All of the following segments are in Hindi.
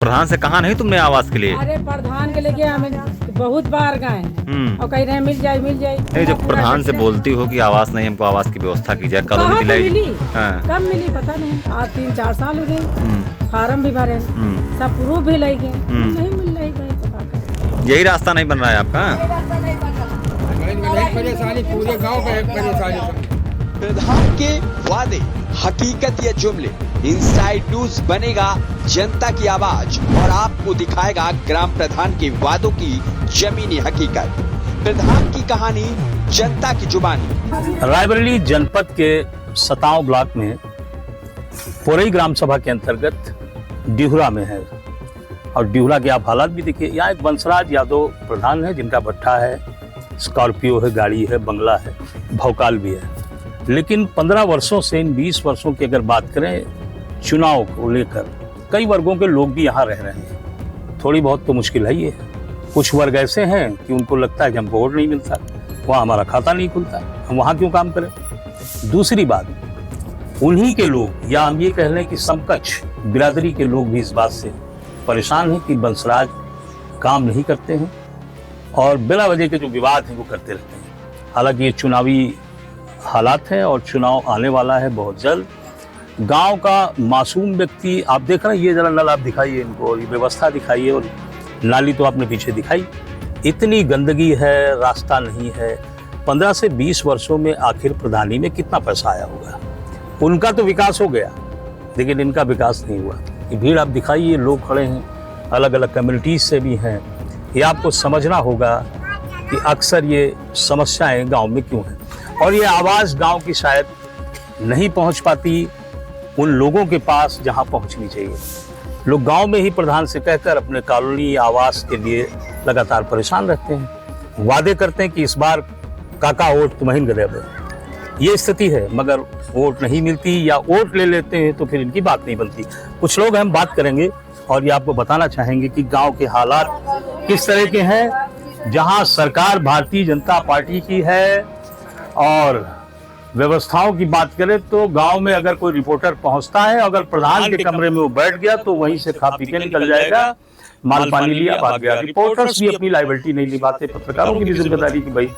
प्रधान से कहा नहीं तुमने आवास के लिए? अरे प्रधान के लिए हमें बहुत बार गए और कह रहे हैं मिल जाए मिल जाए। नहीं, जब प्रधान से बोलती हो कि आवास नहीं, हमको आवास की व्यवस्था की जाए, कॉलोनी कहाँ दिलाई? मिली? हाँ। कब मिली पता नहीं। आज 3-4 साल हो गए, फार्म भी भरे, सब प्रूफ भी ले गए, नहीं मिल रही गई। यही रास्ता नहीं बन रहा है आपका? परेशानी पूरे गांव का एक परेशानी। प्रधान के वादे, हकीकत या जुमले, इनसाइड न्यूज बनेगा जनता की आवाज और आपको दिखाएगा ग्राम प्रधान के वादों की जमीनी हकीकत। प्रधान की कहानी, जनता की जुबानी। रायबरेली जनपद के सताव ब्लॉक में पोरई ग्राम सभा के अंतर्गत डिहुरा में है और डिहुरा के आप हालात भी देखिए। यहाँ एक बंसराज यादव प्रधान है जिनका भट्ठा है, स्कॉर्पियो है, गाड़ी है, बंगला है, भौकाल भी है। लेकिन 15 वर्षों से, इन 20 वर्षों की अगर बात करें, चुनाव को लेकर कई वर्गों के लोग भी यहाँ रह रहे हैं। थोड़ी बहुत तो मुश्किल है ये। कुछ वर्ग ऐसे हैं कि उनको लगता है कि हमको वोट नहीं मिलता, वहाँ हमारा खाता नहीं खुलता, हम वहाँ क्यों काम करें। दूसरी बात, उन्हीं के लोग या हम ये कह लें कि समकक्ष बिरादरी के लोग भी इस बात से परेशान हैं कि बंसराज काम नहीं करते हैं और बिला वजह के जो विवाद हैं वो करते रहते हैं। हालांकि ये चुनावी हालात है और चुनाव आने वाला है बहुत जल्द। गांव का मासूम व्यक्ति, आप देख रहे हैं, ये जरा नल आप दिखाइए इनको, ये व्यवस्था दिखाइए, और नाली तो आपने पीछे दिखाई। इतनी गंदगी है, रास्ता नहीं है। 15 से 20 वर्षों में आखिर प्रधानी में कितना पैसा आया होगा? उनका तो विकास हो गया लेकिन इनका विकास नहीं हुआ। ये भीड़ आप दिखाइए, लोग खड़े हैं, अलग अलग कम्युनिटीज से भी हैं। ये आपको समझना होगा कि अक्सर ये समस्याएं गांव में क्यों हैं और ये आवाज़ गांव की शायद नहीं पहुंच पाती उन लोगों के पास जहां पहुंचनी चाहिए। लोग गांव में ही प्रधान से कहकर अपने कॉलोनी आवास के लिए लगातार परेशान रहते हैं, वादे करते हैं कि इस बार काका वोट तुम्हें गदेब। ये स्थिति है, मगर वोट नहीं मिलती या वोट ले लेते हैं तो फिर इनकी बात नहीं बनती। कुछ लोग हम बात करेंगे और ये आपको बताना चाहेंगे कि गांव के हालात किस तरह के हैं। जहां सरकार भारतीय जनता पार्टी की है और व्यवस्थाओं की बात करें तो गांव में अगर कोई रिपोर्टर पहुंचता है, अगर प्रधान के कमरे में वो बैठ गया तो वहीं से खा पी के निकल जाएगा, माल पानी लिया भाग गया। रिपोर्टर्स भी अपनी लायबिलिटी नहीं निभाते, पत्रकारों की भी जिम्मेदारी कि भाई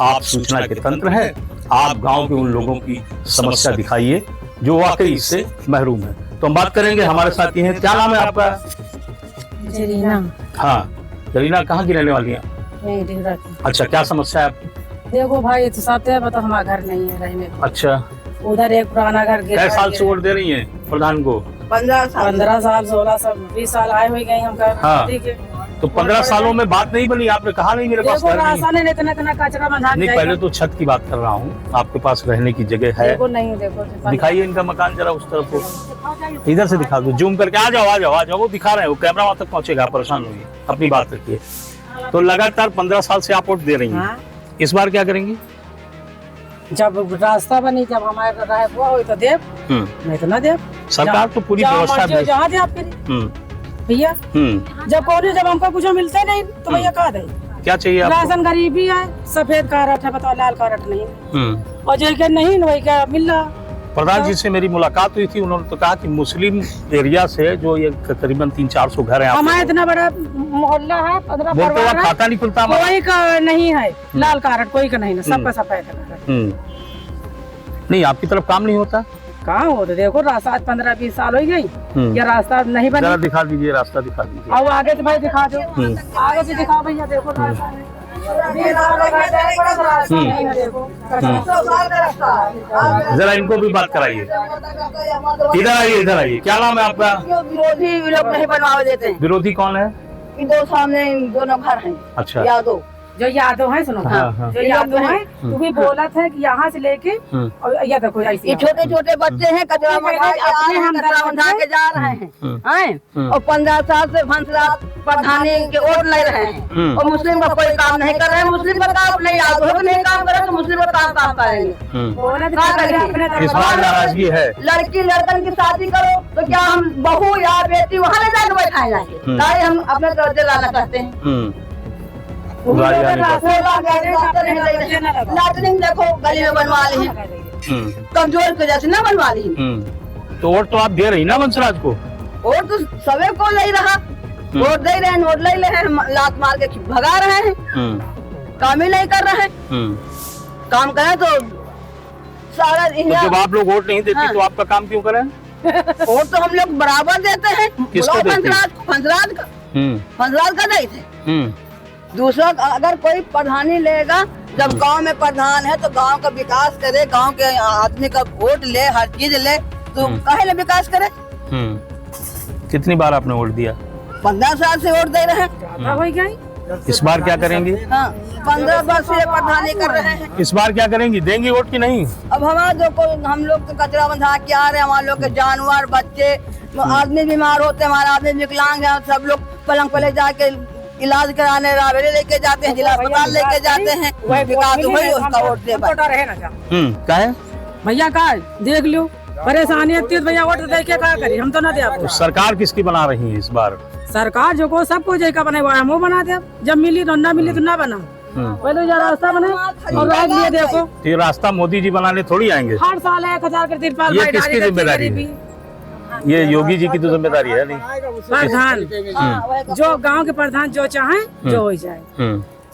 आप सूचना के तंत्र हैं, आप गांव के उन लोगों की समस्या दिखाइए जो वाकई इससे महरूम है। तो हम बात करेंगे, हमारे साथ ये हैं। क्या नाम है आपका? जरीना। हाँ, जरीना कहाँ की रहने वाली है? अच्छा, क्या समस्या है आपकी? देखो भाई, तो साथ है, बता हमारा घर नहीं है रहने को। अच्छा, उधर एक पुराना घर कई साल से वोट दे रही है प्रधान को? 15 साल 16 साल 20 साल आए हुए गए हम घर। हाँ। ठीक है, तो 15 सालों में बात नहीं बनी? आपने कहा नहीं मेरे पास देखो घर नहीं है। रास्ता नहीं, इतना कचरा बंधा नहीं, पहले तो छत की बात कर रहा हूँ, आपके पास रहने की जगह है? देखो नहीं, देखो दिखाइए इनका मकान जरा उस तरफ को, इधर से दिखा दो, जूम करके। आ जाओ आ जाओ आ जाओ, वो दिखा रहे हैं, वो कैमरा वहां तक पहुंचेगा, परेशान होइए, अपनी बात रखिए। तो लगातार 15 साल से आप वोट दे रही हैं, इस बार क्या करेंगी? जब रास्ता बनी, जब हमारे राय हुआ हो तो देव, नहीं तो ना देव। सरकार तो पूरी व्यवस्था जहाँ दे आप भैया, जब हमको कुछ मिलते नहीं तो भैया कहा दे। क्या चाहिए आपको? राशन गरीबी है, सफेद कार्ड है, बताओ लाल कार्ड नहीं, और जो क्या नहीं वही क्या मिल रहा। प्रधान जी से मेरी मुलाकात हुई थी, उन्होंने तो कहा कि मुस्लिम एरिया से जो ये तकरीबन 300-400 घर है, हमारा इतना बड़ा मोहल्ला है, 15 बोलते हुआ खाता नहीं खुलता, कोई का नहीं है लाल कार्ड, कोई का नहीं, सबका सफेद है। नहीं, आपकी तरफ काम नहीं होता? कहाँ हो, तो देखो रास्ता 15-20 साल हो गई, ये रास्ता नहीं बना। जरा दिखा दीजिए, रास्ता दिखा दीजिए। अब आगे से भाई दिखा दो, आगे से दिखाओ भैया, देखो जरा इनको भी बात कराइए। इधर आइए, इधर आइए। क्या नाम है आपका? विरोधी लोग नहीं बनवा देते हैं। विरोधी कौन है? दो सामने दोनों घर हैं। अच्छा, यादव, जो यादव है, सुनो, जो यादव है, तू भी बोला था कि यहाँ से लेके और ये देखो ये छोटे छोटे बच्चे हैं, कचरा बंधा के जा रहे हैं, और 15 साल से भंसराज प्रधानी के वोट ले रहे हैं और मुस्लिम का कोई काम नहीं कर रहे हैं। मुस्लिम का काम नहीं, यादव को नहीं काम करे तो मुस्लिम का काम करेंगे। इस बार नाराजगी है। लड़की लड़कन की शादी करो तो क्या हम बहू या बेटी वहाँ ले जाकर बैठाए जाएंगे? ताकि हम अपने दर्जे लाना चाहते हैं। लाटरिंग देखो गली में बनवा ली है, कमजोर की वजह से न बनवा ली। तो वोट तो आप दे रही ना बंसराज को? वोट तो सबे को ले रहा, वोट दे रहे हैं, नोट ले रहे हैं, लात मार के भगा रहे हैं, काम ही नहीं कर रहे हैं। काम करें तो सारा तो जब आप लोग वोट नहीं देती तो आपका काम क्यों करें? वोट तो हम लोग बराबर देते हैं। किसको देते हैं? पंचराज का देते। दूसरा अगर कोई प्रधानी लेगा, जब गांव में प्रधान है तो गांव का विकास करे, गांव के आदमी का वोट ले, हर चीज ले, तो काहे ले विकास करे। कितनी बार आपने वोट दिया? 15 साल से वोट दे रहे हैं। ज्यादा हो गई। इस बार क्या करेंगे? हाँ, 15 वर्ष से प्रधानी कर रहे हैं। इस बार क्या करेंगी? देंगी वोट की नहीं? अब हमारा जो हम लोग तो कचरा बंधा के आ रहे हैं, हमारे लोग के जानवर, बच्चे, आदमी बीमार होते हैं, हमारा आदमी विकलांग है, सब लोग पलंग पले जाके इलाज कराने रावेरे लेके जाते हैं, जिला अस्पताल लेके जाते हैं। विकास वही उसका वोट दे। क्या है भैया का देख लो, परेशानी इतनी है, भैया वोट दे के क्या करी, हम तो ना दे आपको। सरकार किसकी बना रही है इस बार? सरकार जो को सबको जैका बने हुआ है, हम वो बना दे। जब मिली तो ना मिली तो ना बना। पहले जो रास्ता बने और रात लिए देखो। तो ये रास्ता मोदी जी बनाने थोड़ी आएंगे। हर साल 1000 के तिरपाल। ये किसकी जिम्मेदारी है? ये योगी जी की तो जिम्मेदारी है नहीं। प्रधान जो गांव के प्रधान जो चाहे जो हो जाए।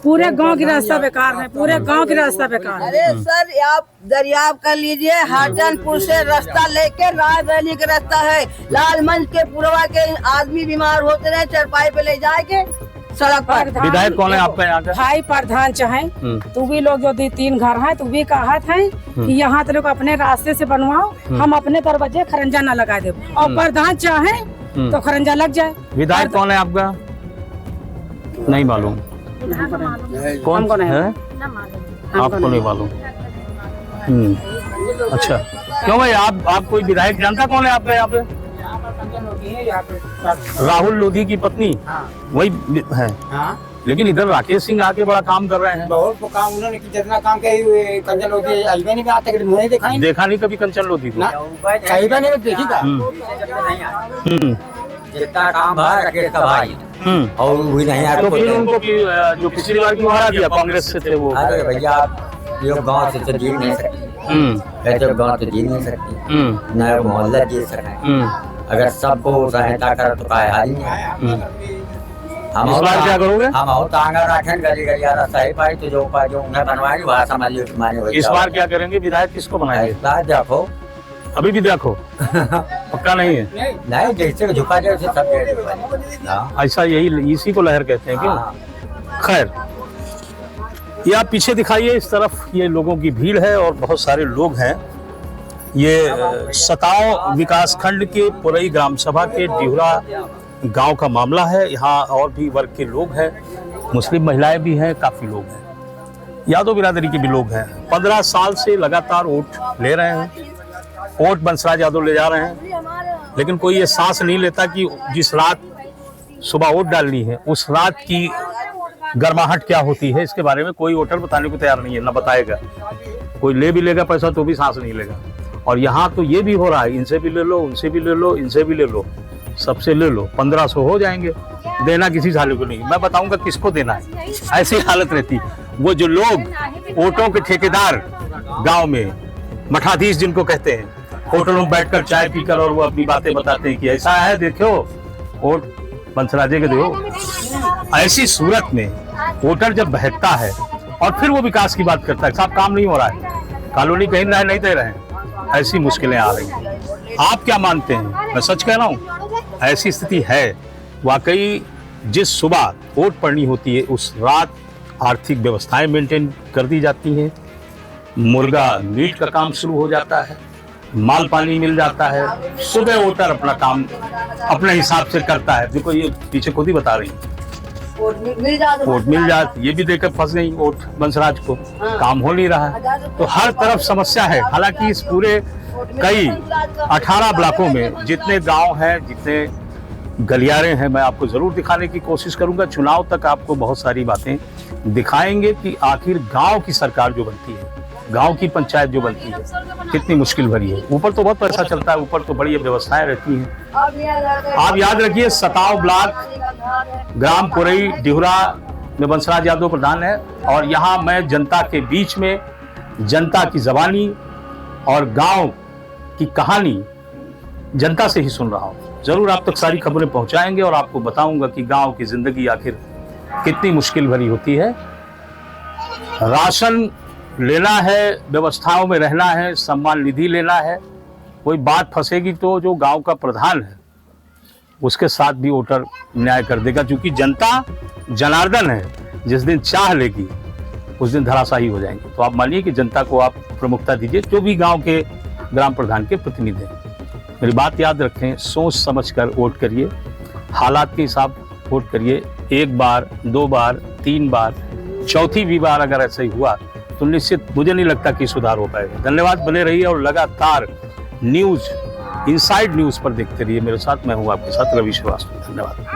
पूरे गांव की रास्ता बेकार है, पूरे गांव की रास्ता बेकार है। अरे सर, आप दरियाब कर लीजिए, हाटनपुर से रास्ता लेके रायबरेली का रास्ता है, लालमंच के पुरवा के आदमी बीमार होते रहे, चरपाई पे ले जाके सड़क पर। विधायक कौन है आपका यहाँ का? भाई प्रधान चाहे तू भी लोग जो 3 घर है, तू भी कहत है कि यहाँ तो लोग अपने रास्ते से बनवाओ, हम अपने दरवाजे खरंजा न लगा दे, और प्रधान चाहे तो खरंजा लग जाए। विधायक कौन है आपका? नहीं मालूम। कौन है? आपको नहीं मालूम? अच्छा, क्यों भाई आप कोई विधायक जानता कौन है आपका यहाँ पे? राहुल लोधी की पत्नी वही है। लेकिन इधर राकेश सिंह आके बड़ा काम कर रहे हैं। बहुत काम उन्होंने जितना काम किया, कंचन लोधी अजमेर नहीं आता, मुझे देखा नहीं कभी कंचन लोधी को। कहीं नहीं देखी का। जितना काम है राकेश का भाई, और वही नहीं आता। तो फिर उनको जो पिछली बार क्यों हरा दिया? कांग्रेस से थे वो। अरे भैया, ये गाँव से तो जीत नहीं सकती, गाँव से जीत नहीं सकती, न मोहल्ला जीत सकते। अगर सबको सहायता करे तो काय हाल नहीं। हम इस बार क्या करोगे? हम और तांगा रखें, गली गली आ सही पाई तो जो उपाय जो उन्हें बनवाएंगे वहाँ समझिए माने। इस बार क्या करेंगे? विधायक किसको बनाएंगे? देखो, अभी भी देखो, पक्का नहीं है। नहीं, जैसे झुका जाए उसे सब ऐसा, यही इसी को लहर कहते हैं क्यों? खैर, ये आप पीछे दिखाइए, इस तरफ ये लोगों की भीड़ है और बहुत सारे लोग हैं। ये सताव विकास खंड के पुरई ग्राम सभा के डिहुरा गांव का मामला है। यहाँ और भी वर्ग के लोग हैं, मुस्लिम महिलाएं भी हैं, काफी लोग हैं, यादव बिरादरी के भी लोग हैं। 15 साल से लगातार वोट ले रहे हैं, वोट बंसराज यादव ले जा रहे हैं, लेकिन कोई ये सांस नहीं लेता कि जिस रात सुबह वोट डालनी है उस रात की गर्माहट क्या होती है, इसके बारे में कोई वोटर बताने को तैयार नहीं है, ना बताएगा। कोई ले भी लेगा पैसा तो भी सांस नहीं लेगा। और यहाँ तो ये भी हो रहा है, इनसे भी ले लो, उनसे भी ले लो, इनसे भी ले लो, सबसे ले लो, 1500 हो जाएंगे। देना किसी साले को नहीं, मैं बताऊंगा किसको देना है। ऐसी हालत रहती। वो जो लोग वोटों के ठेकेदार गांव में, मठाधीश जिनको कहते हैं, होटलों में बैठकर चाय पीकर और वो अपनी बातें बताते हैं कि ऐसा है, देखो वोट बंसराजे के दो। ऐसी सूरत में वोटर जब बहकता है और फिर वो विकास की बात करता है, साहब काम नहीं हो रहा है, कॉलोनी कहीं रहे नहीं दे रहे हैं, ऐसी मुश्किलें आ रही हैं। आप क्या मानते हैं? मैं सच कह रहा हूँ, ऐसी स्थिति है। वाकई जिस सुबह वोट पड़नी होती है उस रात आर्थिक व्यवस्थाएं मेंटेन कर दी जाती हैं, मुर्गा मीट का काम शुरू हो जाता है, माल पानी मिल जाता है, सुबह वोटर अपना काम अपने हिसाब से करता है। देखो ये पीछे खुद ही बता रही है, वोट मिल जाती, ये भी देखकर फंस गई वोट बंसराज को, काम हो नहीं रहा है। तो हर तरफ समस्या है। हालांकि इस पूरे कई 18 ब्लॉकों में जितने गांव हैं, जितने गलियारे हैं, मैं आपको जरूर दिखाने की कोशिश करूंगा। चुनाव तक आपको बहुत सारी बातें दिखाएंगे कि आखिर गांव की सरकार जो बनती है, गांव की पंचायत जो बनती है, कितनी मुश्किल भरी है। ऊपर तो बहुत पैसा चलता है, ऊपर तो बड़ी व्यवस्थाएं रहती हैं। आप याद रखिए, सताव ब्लॉक ग्राम पुरई डिहुरा में बंसराज यादव प्रधान है, और यहाँ मैं जनता के बीच में जनता की जबानी और गांव की कहानी जनता से ही सुन रहा हूँ। जरूर आप तक सारी खबरें पहुंचाएंगे और आपको बताऊंगा कि गांव की जिंदगी आखिर कितनी मुश्किल भरी होती है। राशन लेना है, व्यवस्थाओं में रहना है, सम्मान निधि लेना है, कोई बात फंसेगी तो जो गांव का प्रधान है उसके साथ भी वोटर न्याय कर देगा, क्योंकि जनता जनार्दन है, जिस दिन चाह लेगी उस दिन धराशायी हो जाएंगे। तो आप मानिए कि जनता को आप प्रमुखता दीजिए, जो भी गांव के ग्राम प्रधान के प्रतिनिधि हैं। मेरी बात याद रखें, सोच समझ कर वोट करिए, हालात के हिसाब वोट करिए। 1 बार 2 बार 3 बार, चौथी भी बार अगर ऐसा ही हुआ तो निश्चित मुझे नहीं लगता कि सुधार हो पाएगा। धन्यवाद, बने रहिए और लगातार न्यूज, इनसाइड न्यूज पर देखते रहिए। मेरे साथ मैं हूं आपके साथ रवि श्रीवास्तव। धन्यवाद।